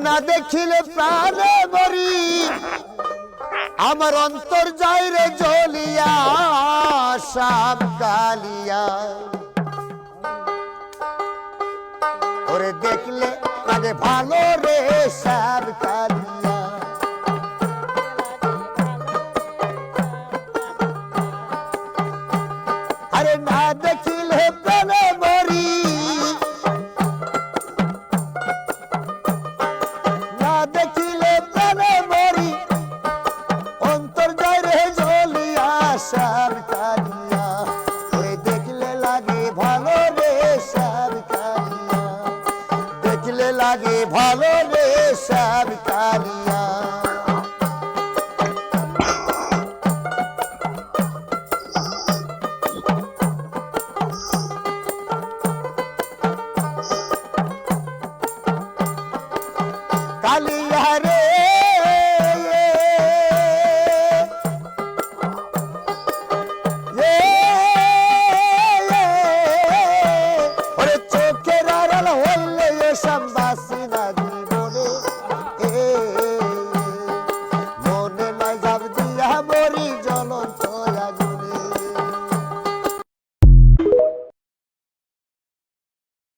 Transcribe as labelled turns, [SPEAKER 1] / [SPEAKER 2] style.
[SPEAKER 1] না দেখিলে প্রাণে মরি আমার অন্তর যায় রে জ্বলিয়া সাপ কালিয়া ওরে দেখলে লাগে ভালো রে সাপ কালিয়া আরে না দেখিলে প্রাণে মরি না দেখিলে প্রাণে মরি অন্তর যায় রে জ্বলিয়া সাপ কালিয়া ওই দেখলে লাগে ভালো রে সাপ কালিয়া দেখলে লাগে ভালো রে সাপ কালিয়া কালিয়া রে ওরে চোখের আড়াল হইলে এসব বাসি